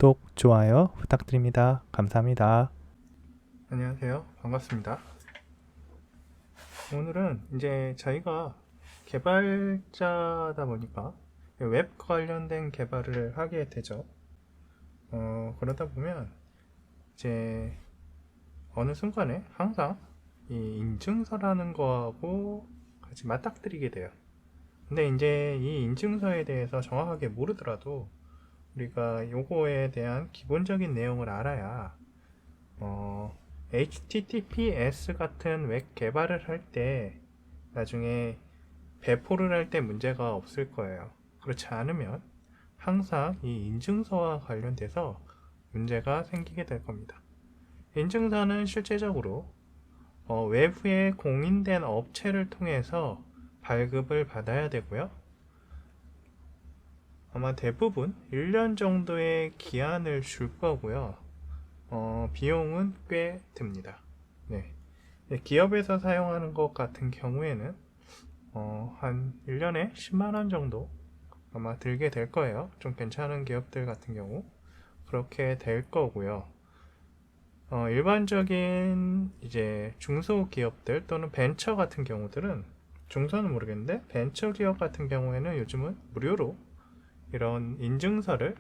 구독, 좋아요 부탁드립니다. 감사합니다. 안녕하세요. 반갑습니다. 오늘은 이제 저희가 개발자다 보니까 웹 관련된 개발을 하게 되죠. 그러다 보면 이제 어느 순간에 항상 이 인증서라는 거하고 같이 맞닥뜨리게 돼요. 근데 이제 이 인증서에 대해서 정확하게 모르더라도 우리가 요거에 대한 기본적인 내용을 알아야 HTTPS 같은 웹 개발을 할 때 나중에 배포를 할 때 문제가 없을 거예요. 그렇지 않으면 항상 이 인증서와 관련돼서 문제가 생기게 될 겁니다. 인증서는 실제적으로 외부에 공인된 업체를 통해서 발급을 받아야 되고요. 아마 대부분 1년 정도의 기한을 줄 거고요. 비용은 꽤 듭니다. 네. 기업에서 사용하는 것 같은 경우에는 한 1년에 10만원 정도 아마 들게 될 거예요. 좀 괜찮은 기업들 같은 경우 그렇게 될 거고요. 일반적인 이제 중소기업들 또는 벤처 같은 경우들은, 중소는 모르겠는데 벤처 기업 같은 경우에는 요즘은 무료로 이런 인증서를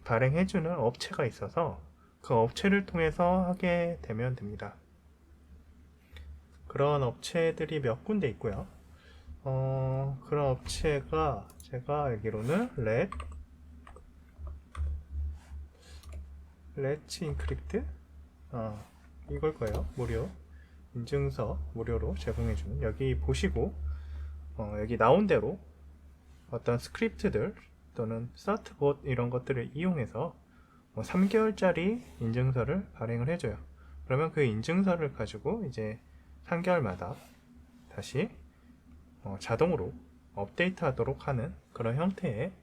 발행해주는 업체가 있어서 그 업체를 통해서 하게 되면 됩니다. 그런 업체들이 몇 군데 있고요. 그런 업체가 제가 알기로는 렛츠 인크립트 이걸 거예요. 무료 인증서 무료로 제공해주는, 여기 보시고 여기 나온 대로 어떤 스크립트들 또는 서트봇 이런 것들을 이용해서 3개월짜리 인증서를 발행을 해줘요. 그러면 그 인증서를 가지고 이제 3개월마다 다시 자동으로 업데이트 하도록 하는 그런 형태의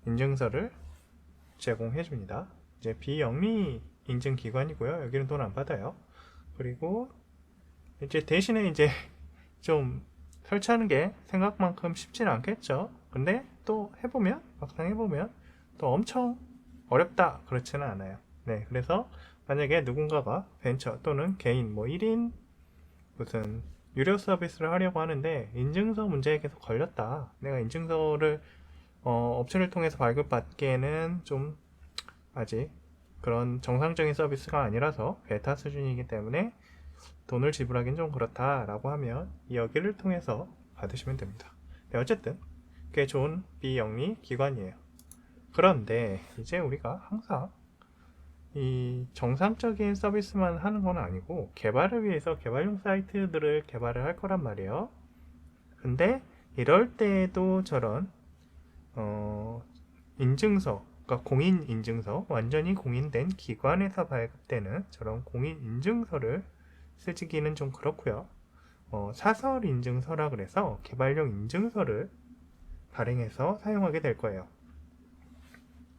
인증서를 제공해 줍니다. 이제 비영리 인증 기관이고요. 여기는 돈 안 받아요. 그리고 이제 대신에 이제 좀 설치하는 게 생각만큼 쉽지는 않겠죠. 근데 또 막상 해보면 또 엄청 어렵다 그렇지는 않아요. 네, 그래서 만약에 누군가가 벤처 또는 개인 1인 무슨 유료 서비스를 하려고 하는데 인증서 문제에 계속 걸렸다, 내가 인증서를 업체를 통해서 발급받기에는 좀 아직 그런 정상적인 서비스가 아니라서 베타 수준이기 때문에 돈을 지불하기는 좀 그렇다라고 하면 여기를 통해서 받으시면 됩니다. 네, 어쨌든 꽤 좋은 비영리 기관이에요. 그런데 이제 우리가 항상 이 정상적인 서비스만 하는 건 아니고 개발을 위해서 개발용 사이트들을 개발을 할 거란 말이에요. 근데 이럴 때에도 저런 인증서, 그러니까 공인 인증서, 완전히 공인된 기관에서 발급되는 저런 공인 인증서를 쓰기는 좀 그렇고요. 사설 인증서라 그래서 개발용 인증서를 발행해서 사용하게 될 거예요.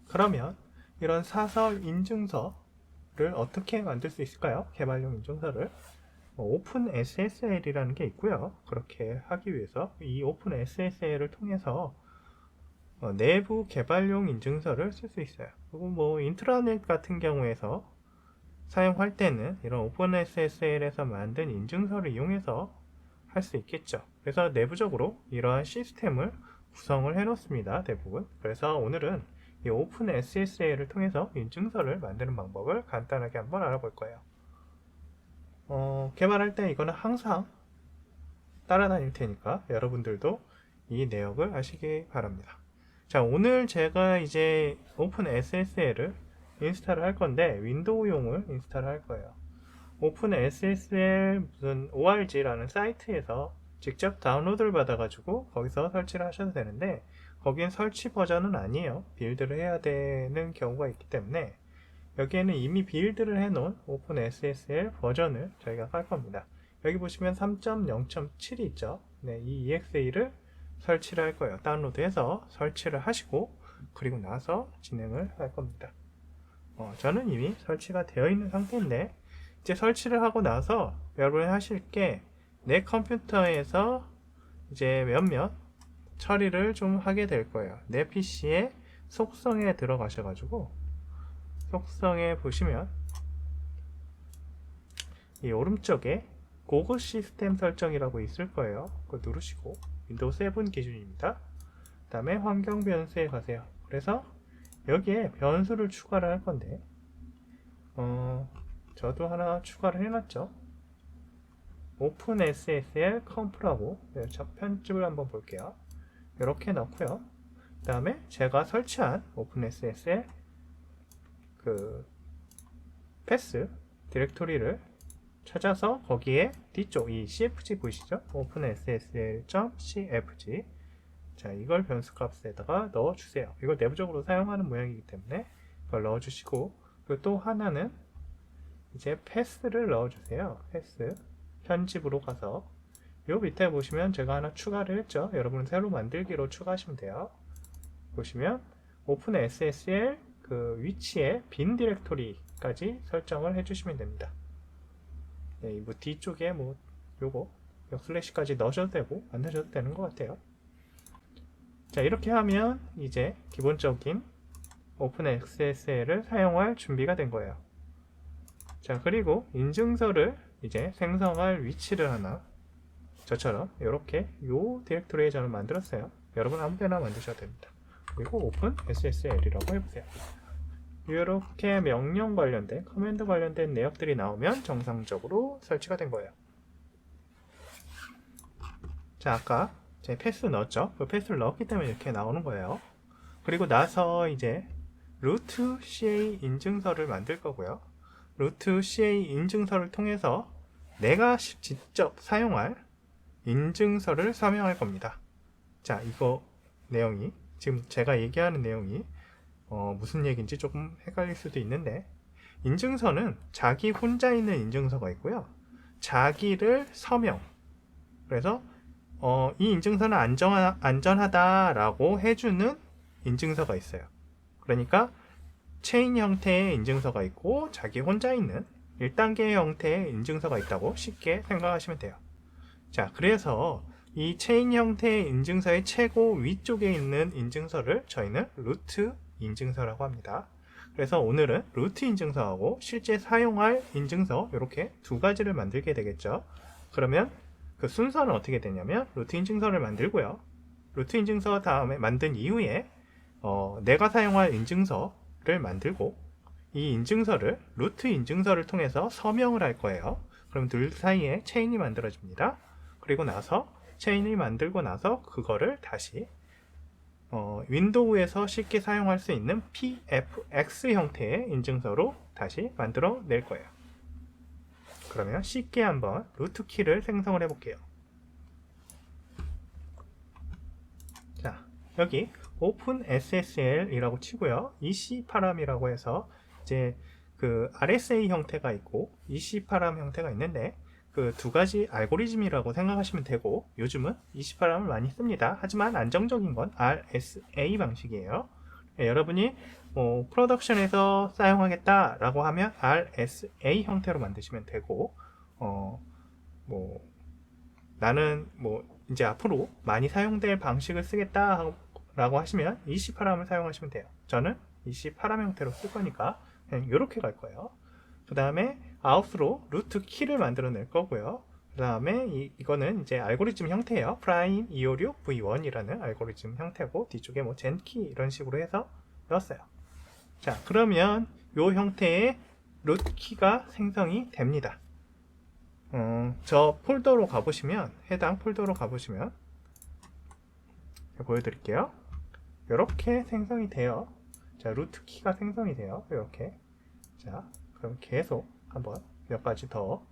그러면 이런 사설 인증서를 어떻게 만들 수 있을까요? 개발용 인증서를 오픈 SSL이라는 게 있고요. 그렇게 하기 위해서 이 오픈 SSL을 통해서 내부 개발용 인증서를 쓸 수 있어요. 그리고 인트라넷 같은 경우에서 사용할 때는 이런 오픈 SSL에서 만든 인증서를 이용해서 할 수 있겠죠. 그래서 내부적으로 이러한 시스템을 구성을 해 놓습니다. 대부분. 그래서 오늘은 이 오픈 SSL을 통해서 인증서를 만드는 방법을 간단하게 한번 알아볼 거예요. 개발할 때 이거는 항상 따라다닐 테니까 여러분들도 이 내역을 아시기 바랍니다. 자, 오늘 제가 이제 오픈 SSL을 인스탈을 할 건데 윈도우용을 인스탈을 할 거예요. 오픈 SSL 무슨 org라는 사이트에서 직접 다운로드를 받아가지고 거기서 설치를 하셔도 되는데, 거기엔 설치 버전은 아니에요. 빌드를 해야 되는 경우가 있기 때문에 여기에는 이미 빌드를 해놓은 오픈 SSL 버전을 저희가 깔 겁니다. 여기 보시면 3.0.7이 있죠. 네, 이 EXE를 설치를 할 거예요. 다운로드해서 설치를 하시고 그리고 나서 진행을 할 겁니다. 저는 이미 설치가 되어 있는 상태인데, 이제 설치를 하고 나서 여러분이 하실 게 내 컴퓨터에서 이제 몇몇 처리를 좀 하게 될 거예요. 내 PC에 속성에 들어가셔가지고 속성에 보시면 이 오른쪽에 고급 시스템 설정이라고 있을 거예요. 그거 누르시고 윈도우 7 기준입니다. 그 다음에 환경 변수에 가세요. 그래서 여기에 변수를 추가를 할 건데 저도 하나 추가를 해놨죠. OpenSSL 컴프라고 첫 편집을 한번 볼게요. 이렇게 넣고요. 그 다음에 제가 설치한 OpenSSL 그 패스 디렉토리를 찾아서 거기에 뒤쪽 이 cfg 보이시죠? OpenSSL.cfg 자, 이걸 변수 값에다가 넣어주세요. 이걸 내부적으로 사용하는 모양이기 때문에 이걸 넣어주시고 그리고 또 하나는 이제 패스를 넣어주세요. 패스 편집으로 가서 요 밑에 보시면 제가 하나 추가를 했죠. 여러분은 새로 만들기로 추가하시면 돼요. 보시면 OpenSSL 그 위치에 빈 디렉토리까지 설정을 해주시면 됩니다. 네, 뭐 뒤쪽에 뭐 요거 슬래시까지 넣으셔도 되고 안 넣으셔도 되는 것 같아요. 자, 이렇게 하면 이제 기본적인 OpenSSL을 사용할 준비가 된 거예요. 자, 그리고 인증서를 이제 생성할 위치를 하나 저처럼 이렇게 요 디렉토리에 저는 만들었어요. 여러분 아무데나 만드셔도 됩니다. 그리고 OpenSSL이라고 해보세요. 이렇게 명령 관련된 커맨드 관련된 내역들이 나오면 정상적으로 설치가 된 거예요. 자, 아까 제 패스 넣었죠. 그 패스를 넣었기 때문에 이렇게 나오는 거예요. 그리고 나서 이제 루트 CA 인증서를 만들 거고요. 루트 CA 인증서를 통해서 내가 직접 사용할 인증서를 설명할 겁니다. 자, 이거 내용이 지금 제가 얘기하는 내용이 무슨 얘기인지 조금 헷갈릴 수도 있는데 인증서는 자기 혼자 있는 인증서가 있고요. 자기를 서명 그래서 이 인증서는 안전하다라고 해주는 인증서가 있어요. 그러니까 체인 형태의 인증서가 있고 자기 혼자 있는 1단계 형태의 인증서가 있다고 쉽게 생각하시면 돼요. 자, 그래서 이 체인 형태의 인증서의 최고 위쪽에 있는 인증서를 저희는 루트 인증서라고 합니다. 그래서 오늘은 루트 인증서하고 실제 사용할 인증서 이렇게 두 가지를 만들게 되겠죠. 그러면 그 순서는 어떻게 되냐면 루트 인증서를 만들고요. 루트 인증서 다음에 만든 이후에 내가 사용할 인증서를 만들고 이 인증서를 루트 인증서를 통해서 서명을 할 거예요. 그럼 둘 사이에 체인이 만들어집니다. 그리고 나서 체인이 만들고 나서 그거를 다시 윈도우에서 쉽게 사용할 수 있는 pfx 형태의 인증서로 다시 만들어 낼 거예요. 그러면 쉽게 한번 루트 키를 생성을 해 볼게요. 자, 여기 OpenSSL이라고 치고요. EC파람이라고 해서 이제 그 RSA 형태가 있고 EC파람 형태가 있는데 그 두 가지 알고리즘이라고 생각하시면 되고 요즘은 EC파람을 많이 씁니다. 하지만 안정적인 건 RSA 방식이에요. 네, 여러분이 프로덕션에서 사용하겠다라고 하면 RSA 형태로 만드시면 되고 나는 이제 앞으로 많이 사용될 방식을 쓰겠다라고 하시면 EC파람을 사용하시면 돼요. 저는 EC파람 형태로 쓸 거니까 그냥 이렇게 갈 거예요. 그 다음에 아웃으로 루트 키를 만들어 낼 거고요. 그 다음에 이거는 이제 알고리즘 형태예요. prime 256 v1이라는 알고리즘 형태고 뒤쪽에 젠키 이런 식으로 해서 넣었어요. 자, 그러면 이 형태의 루트 키가 생성이 됩니다. 저 폴더로 가보시면 해당 폴더로 가보시면 보여드릴게요. 이렇게 생성이 돼요. 자, 루트 키가 생성이 돼요. 이렇게. 자, 그럼 계속 한번 몇 가지 더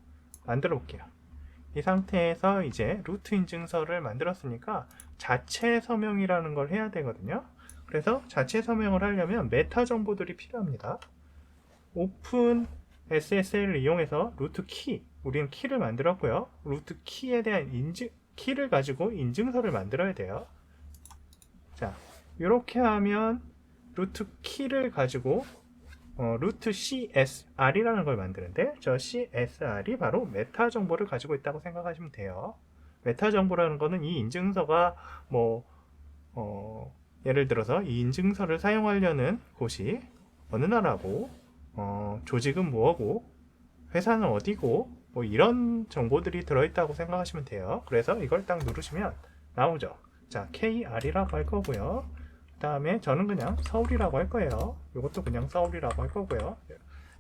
만들어 볼게요. 이 상태에서 이제 루트 인증서를 만들었으니까 자체 서명이라는 걸 해야 되거든요. 그래서 자체 서명을 하려면 메타 정보들이 필요합니다. 오픈 SSL을 이용해서 루트 키, 우리는 키를 만들었고요. 루트 키에 대한 키를 가지고 인증서를 만들어야 돼요. 자, 이렇게 하면 루트 키를 가지고 루트 CSR이라는 걸 만드는데 저 CSR이 바로 메타 정보를 가지고 있다고 생각하시면 돼요. 메타 정보라는 거는 이 인증서가 예를 들어서 이 인증서를 사용하려는 곳이 어느 나라고, 조직은 뭐고, 회사는 어디고, 뭐 이런 정보들이 들어있다고 생각하시면 돼요. 그래서 이걸 딱 누르시면 나오죠. 자, KR이라고 할 거고요. 그 다음에 저는 그냥 서울이라고 할 거예요. 이것도 그냥 서울이라고 할 거고요.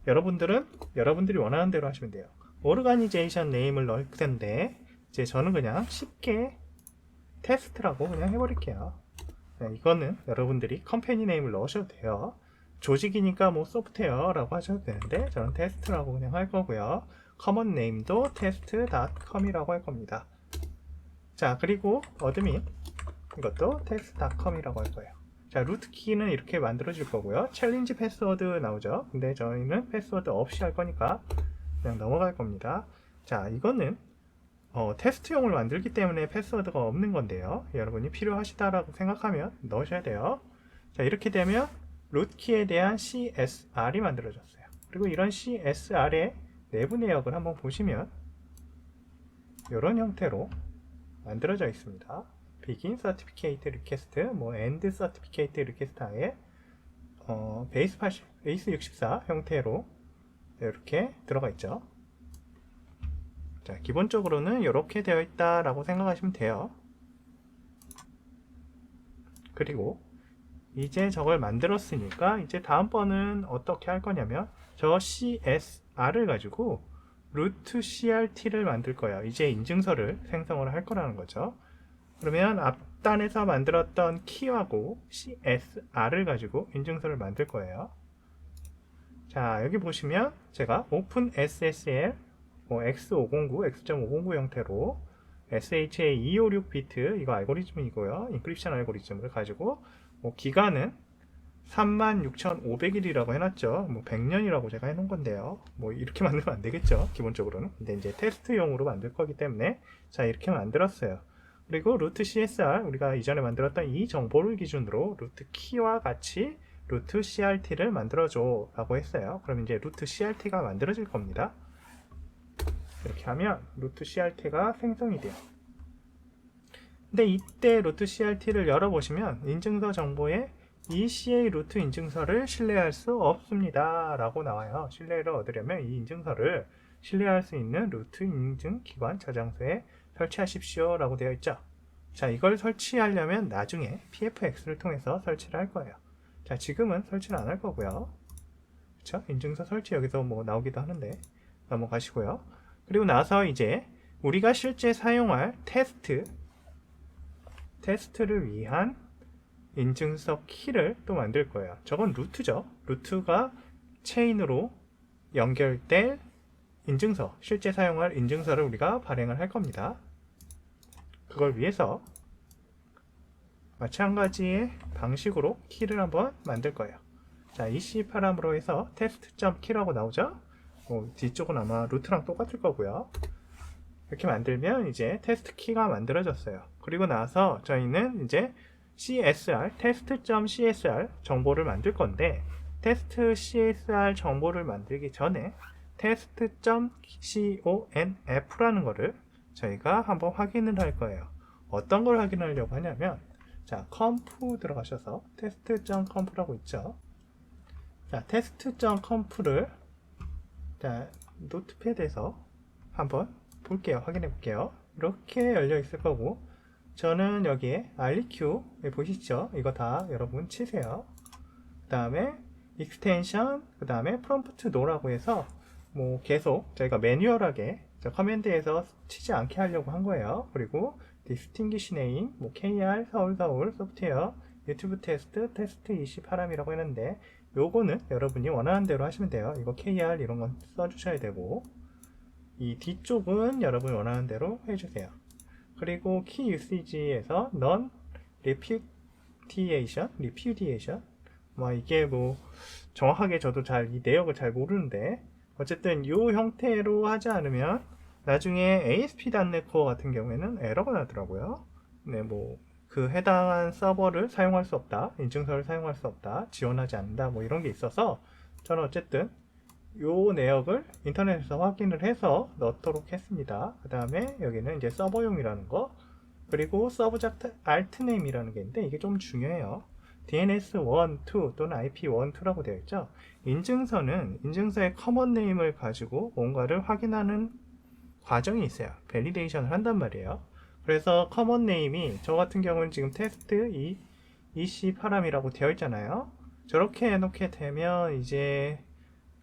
여러분들이 원하는 대로 하시면 돼요. 오르가니제이션 네임을 넣을 텐데, 이제 저는 그냥 쉽게 테스트라고 그냥 해버릴게요. 네, 이거는 여러분들이 컴퍼니 네임을 넣으셔도 돼요. 조직이니까 뭐 소프트웨어라고 하셔도 되는데 저는 테스트라고 그냥 할 거고요. 커먼 네임도 test.com이라고 할 겁니다. 자, 그리고 어드민 이것도 test.com이라고 할 거예요. 자, 루트 키는 이렇게 만들어질 거고요. 챌린지 패스워드 나오죠. 근데 저희는 패스워드 없이 할 거니까 그냥 넘어갈 겁니다. 자, 이거는 테스트용을 만들기 때문에 패스워드가 없는 건데요. 여러분이 필요하시다라고 생각하면 넣으셔야 돼요. 자, 이렇게 되면 루트키에 대한 CSR이 만들어졌어요. 그리고 이런 CSR의 내부 내역을 한번 보시면 이런 형태로 만들어져 있습니다. Begin Certificate Request, 뭐 End Certificate Request 아예 베이스 80, 베이스 64 형태로 이렇게 들어가 있죠. 자, 기본적으로는 이렇게 되어 있다라고 생각하시면 돼요. 그리고 이제 저걸 만들었으니까 이제 다음번은 어떻게 할 거냐면 저 CSR을 가지고 루트 CRT를 만들 거예요. 이제 인증서를 생성을 할 거라는 거죠. 그러면 앞단에서 만들었던 키하고 CSR을 가지고 인증서를 만들 거예요. 자, 여기 보시면 제가 OpenSSL X509, X.509 형태로 SHA 256비트 이거 알고리즘이고요. 인크립션 알고리즘을 가지고 기간은 36,500일이라고 해놨죠. 100년이라고 제가 해놓은 건데요. 이렇게 만들면 안 되겠죠. 기본적으로는. 근데 이제 테스트용으로 만들 거기 때문에 자, 이렇게 만들었어요. 그리고 루트 CSR 우리가 이전에 만들었던 이 정보를 기준으로 루트 키와 같이 루트 CRT를 만들어줘 라고 했어요. 그럼 이제 루트 CRT가 만들어질 겁니다. 이렇게 하면 루트 CRT가 생성이 돼요. 근데 이때 루트 CRT를 열어보시면 인증서 정보에 ECA 루트 인증서를 신뢰할 수 없습니다 라고 나와요. 신뢰를 얻으려면 이 인증서를 신뢰할 수 있는 루트 인증 기관 저장소에 설치하십시오 라고 되어 있죠. 자, 이걸 설치하려면 나중에 PFX를 통해서 설치를 할 거예요. 자, 지금은 설치를 안 할 거고요. 그쵸? 인증서 설치 여기서 나오기도 하는데 넘어가시고요. 그리고 나서 이제 우리가 실제 사용할 테스트를 위한 인증서 키를 또 만들 거예요. 저건 루트죠. 루트가 체인으로 연결될 인증서, 실제 사용할 인증서를 우리가 발행을 할 겁니다. 그걸 위해서 마찬가지의 방식으로 키를 한번 만들 거예요. 자, EC 파람으로 해서 test.key라고 나오죠. 뒤쪽은 아마 루트랑 똑같을 거고요. 이렇게 만들면 이제 테스트 키가 만들어졌어요. 그리고 나서 저희는 이제 CSR, test.csr 정보를 만들 건데 테스트 CSR 정보를 만들기 전에 test.conf라는 거를 저희가 한번 확인을 할 거예요. 어떤 걸 확인하려고 하냐면 자, conf 들어가셔서 test.conf라고 있죠. 자, test.conf를 자, 노트패드에서 한번 볼게요. 확인해 볼게요. 이렇게 열려 있을 거고 저는 여기에 REQ에 보시죠. 이거 다 여러분 치세요. 그 다음에 익스텐션, 그 다음에 프롬프트 노라고 해서 계속 저희가 매뉴얼하게 커맨드에서 치지 않게 하려고 한 거예요. 그리고 distinguish name, KR, 서울 소프트웨어, 유튜브 테스트 28함이라고 했는데 요거는 여러분이 원하는 대로 하시면 돼요. 이거 KR 이런 건 써주셔야 되고 이 뒤쪽은 여러분이 원하는 대로 해주세요. 그리고 key usage에서 non repudiation 이게 정확하게 저도 이 내역을 잘 모르는데 어쨌든 이 형태로 하지 않으면 나중에 ASP.NET Core 같은 경우에는 에러가 나더라고요. 네, 그 해당한 서버를 사용할 수 없다, 인증서를 사용할 수 없다, 지원하지 않는다, 이런 게 있어서 저는 어쨌든 요 내역을 인터넷에서 확인을 해서 넣도록 했습니다. 그 다음에 여기는 이제 서버용이라는 거, 그리고 서브젝트 알트네임이라는 게 있는데 이게 좀 중요해요. DNS1, 2 또는 IP1, 2라고 되어 있죠. 인증서는 인증서의 커먼 네임을 가지고 뭔가를 확인하는 과정이 있어요. 밸리데이션을 한단 말이에요. 그래서 커먼 네임이 저 같은 경우는 지금 테스트 EC 파람이라고 되어 있잖아요. 저렇게 해놓게 되면 이제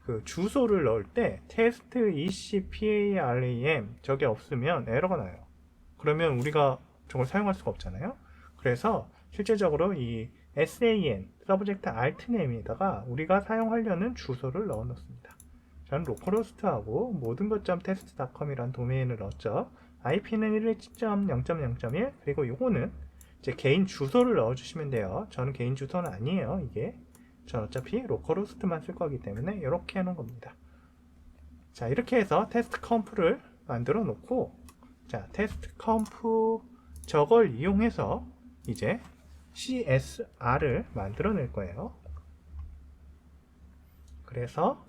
그 주소를 넣을 때 테스트 EC PARAM 저게 없으면 에러가 나요. 그러면 우리가 저걸 사용할 수가 없잖아요. 그래서 실제적으로 이 SAN Subject Alt Name에다가 우리가 사용하려는 주소를 넣어 놓습니다. 저는 로컬호스트하고 모든 것.test.com이라는 도메인을 넣었죠. IP는 117.0.0.1 그리고 요거는 제 개인 주소를 넣어주시면 돼요. 저는 개인 주소는 아니에요. 이게 전 어차피 로컬호스트만 쓸 거기 때문에 이렇게 해놓은 겁니다. 자, 이렇게 해서 테스트 컴프를 만들어 놓고, 자, 테스트 컴프 저걸 이용해서 이제 CSR을 만들어 낼 거예요. 그래서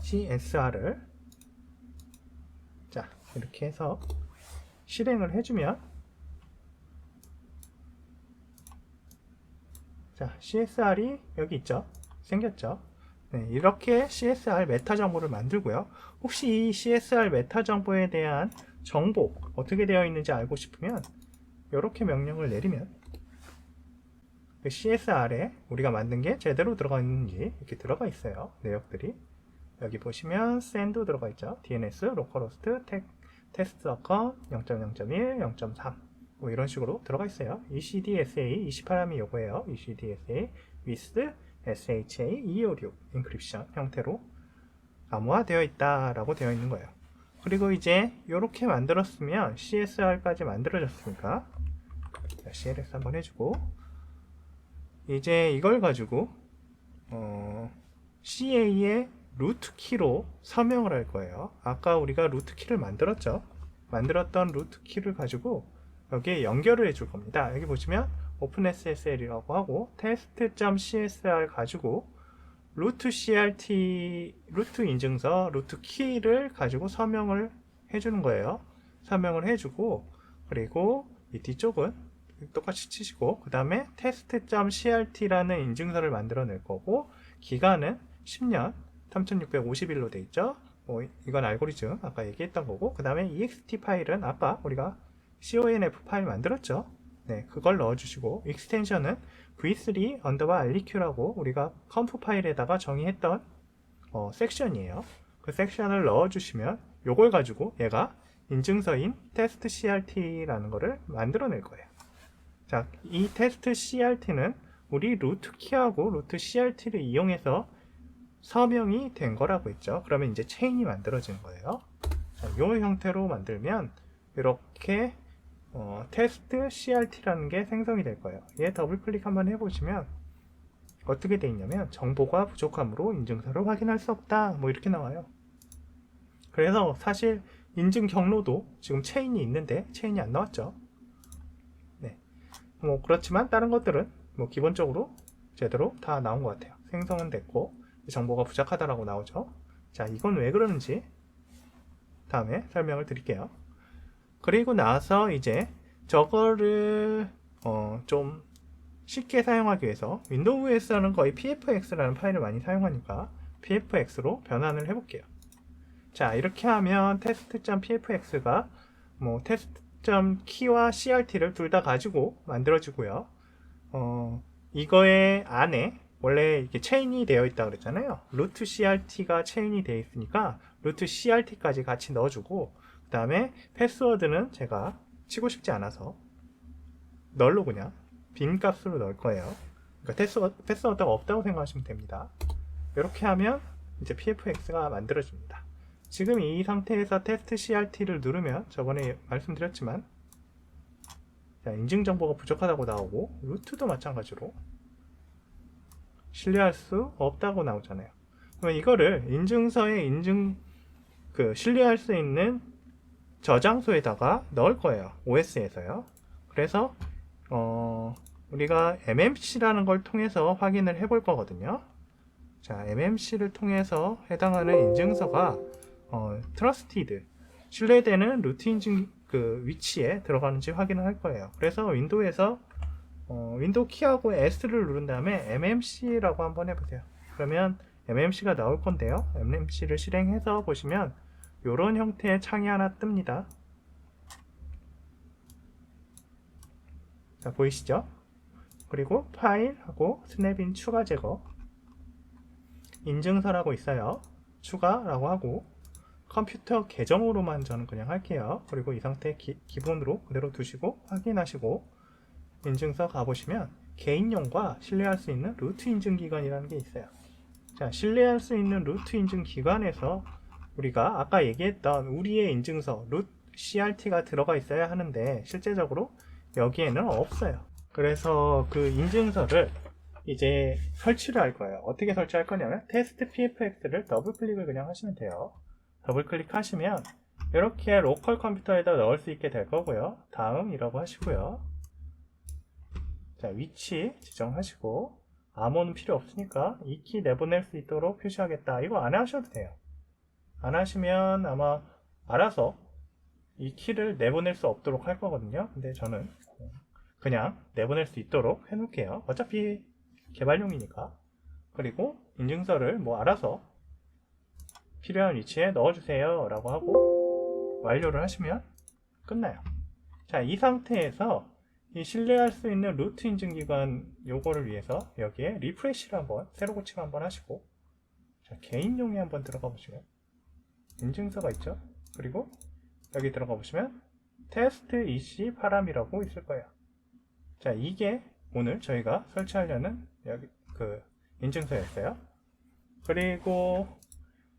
CSR을 자, 이렇게 해서 실행을 해주면, 자, CSR이 여기 있죠. 생겼죠. 네, 이렇게 CSR 메타 정보를 만들고요. 혹시 이 CSR 메타 정보에 대한 정보 어떻게 되어 있는지 알고 싶으면 이렇게 명령을 내리면 그 CSR에 우리가 만든 게 제대로 들어가 있는지 이렇게 들어가 있어요. 내역들이 여기 보시면 send 들어가 있죠. DNS, localhost, test.com 0.0.1, 0.3 뭐 이런 식으로 들어가 있어요. ECDSA 28함이 요거예요. ECDSA with SHA 256 인크립션 형태로 암호화되어 있다라고 되어 있는 거예요. 그리고 이제 이렇게 만들었으면 CSR까지 만들어졌으니까 CLS 한번 해주고 이제 이걸 가지고 CA의 루트 키로 서명을 할 거예요. 아까 우리가 루트 키를 만들었죠. 만들었던 루트 키를 가지고 여기에 연결을 해줄 겁니다. 여기 보시면 OpenSSL이라고 하고 test.csr 가지고 루트 CRT 루트 인증서 루트 키를 가지고 서명을 해주는 거예요. 서명을 해주고 그리고 이 뒤쪽은 똑같이 치시고 그 다음에 test.crt라는 인증서를 만들어낼 거고 기간은 10년 3650일로 돼 있죠. 이건 알고리즘 아까 얘기했던 거고 그 다음에 ext 파일은 아까 우리가 conf 파일 만들었죠. 네, 그걸 넣어주시고 익스텐션은 v3 REQ라고 우리가 컴프 파일에다가 정의했던 섹션이에요. 그 섹션을 넣어주시면 요걸 가지고 얘가 인증서인 test CRT라는 거를 만들어낼 거예요. 자, 이 test CRT는 우리 루트 키하고 루트 CRT를 이용해서 서명이 된 거라고 했죠. 그러면 이제 체인이 만들어지는 거예요. 자, 이 형태로 만들면 이렇게 테스트 CRT라는 게 생성이 될 거예요. 얘 더블 클릭 한번 해보시면 어떻게 돼 있냐면 정보가 부족함으로 인증서를 확인할 수 없다 뭐 이렇게 나와요. 그래서 사실 인증 경로도 지금 체인이 있는데 체인이 안 나왔죠. 네, 뭐 그렇지만 다른 것들은 뭐 기본적으로 제대로 다 나온 것 같아요. 생성은 됐고 정보가 부족하다라고 나오죠. 자, 이건 왜 그러는지 다음에 설명을 드릴게요. 그리고 나서 이제 저거를 좀 쉽게 사용하기 위해서 윈도우에서는 거의 pfx라는 파일을 많이 사용하니까 pfx로 변환을 해볼게요. 자, 이렇게 하면 test.pfx가 뭐 test.key와 crt를 둘 다 가지고 만들어지고요. 이거의 안에 원래 이렇게 체인이 되어 있다 그랬잖아요. 루트 CRT가 체인이 되어 있으니까 루트 CRT까지 같이 넣어주고 그 다음에 패스워드는 제가 치고 싶지 않아서 널로 그냥 빈 값으로 넣을 거예요. 그러니까 패스워드가 없다고 생각하시면 됩니다. 이렇게 하면 이제 pfx가 만들어집니다. 지금 이 상태에서 테스트 CRT를 누르면 저번에 말씀드렸지만 인증 정보가 부족하다고 나오고 루트도 마찬가지로 신뢰할 수 없다고 나오잖아요. 그러면 이거를 인증서에 신뢰할 수 있는 저장소에다가 넣을 거예요. OS에서요. 그래서 우리가 MMC라는 걸 통해서 확인을 해볼 거거든요. 자, MMC를 통해서 해당하는 인증서가 trusted 신뢰되는 루트 인증 그 위치에 들어가는지 확인을 할 거예요. 그래서 윈도우에서 윈도우 키하고 S를 누른 다음에 MMC라고 한번 해보세요. 그러면 MMC가 나올 건데요. MMC를 실행해서 보시면 이런 형태의 창이 하나 뜹니다. 자, 보이시죠? 그리고 파일하고 스냅인 추가 제거, 인증서라고 있어요. 추가라고 하고 컴퓨터 계정으로만 저는 그냥 할게요. 그리고 이 상태 기본으로 그대로 두시고 확인하시고 인증서 가보시면 개인용과 신뢰할 수 있는 루트 인증 기관이라는 게 있어요. 자, 신뢰할 수 있는 루트 인증 기관에서 우리가 아까 얘기했던 우리의 인증서 루트 CRT가 들어가 있어야 하는데 실제적으로 여기에는 없어요. 그래서 그 인증서를 이제 설치를 할 거예요. 어떻게 설치할 거냐면 테스트 pfx를 더블 클릭을 그냥 하시면 돼요. 더블 클릭하시면 이렇게 로컬 컴퓨터에다 넣을 수 있게 될 거고요. 다음이라고 하시고요. 자, 위치 지정하시고 암호는 필요 없으니까 이 키 내보낼 수 있도록 표시하겠다. 이거 안 하셔도 돼요. 안 하시면 아마 알아서 이 키를 내보낼 수 없도록 할 거거든요. 근데 저는 그냥 내보낼 수 있도록 해 놓을게요. 어차피 개발용이니까. 그리고 인증서를 뭐 알아서 필요한 위치에 넣어주세요 라고 하고 완료를 하시면 끝나요. 자, 이 상태에서 이 신뢰할 수 있는 루트 인증기관 요거를 위해서 여기에 리프레시를 한번 새로 고치를 한번 하시고, 자, 개인용에 한번 들어가 보시면 인증서가 있죠. 그리고 여기 들어가 보시면 테스트 EC 파람이라고 있을 거예요. 자, 이게 오늘 저희가 설치하려는 여기 그 인증서였어요. 그리고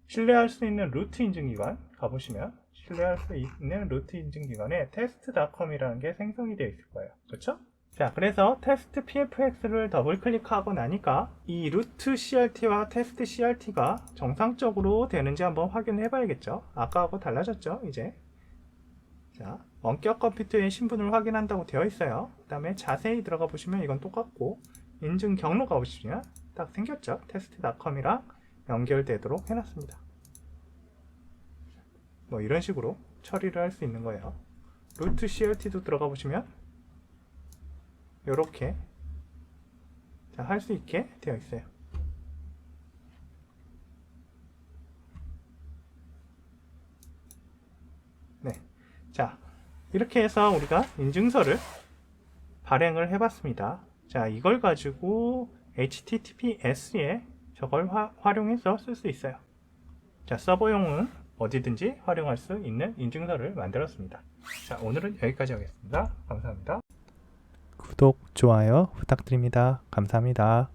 신뢰할 수 있는 루트 인증기관 가보시면 신뢰할 수 있는 루트 인증기관에 test.com이라는 게 생성이 되어 있을 거예요. 그렇죠? 자, 그래서 테스트 pfx를 더블 클릭하고 나니까 이 루트 CRT와 테스트 CRT가 정상적으로 되는지 한번 확인해 봐야겠죠. 아까하고 달라졌죠, 이제. 자, 원격 컴퓨터의 신분을 확인한다고 되어 있어요. 그 다음에 자세히 들어가 보시면 이건 똑같고, 인증 경로 가보시면 딱 생겼죠. test.com이랑 연결되도록 해놨습니다. 뭐 이런 식으로 처리를 할 수 있는 거예요. 루트 CRT도 들어가 보시면 이렇게 할 수 있게 되어 있어요. 네, 자, 이렇게 해서 우리가 인증서를 발행을 해봤습니다. 자, 이걸 가지고 HTTPS에 저걸 활용해서 쓸 수 있어요. 자, 서버용은 어디든지 활용할 수 있는 인증서를 만들었습니다. 자, 오늘은 여기까지 하겠습니다. 감사합니다. 구독, 좋아요 부탁드립니다. 감사합니다.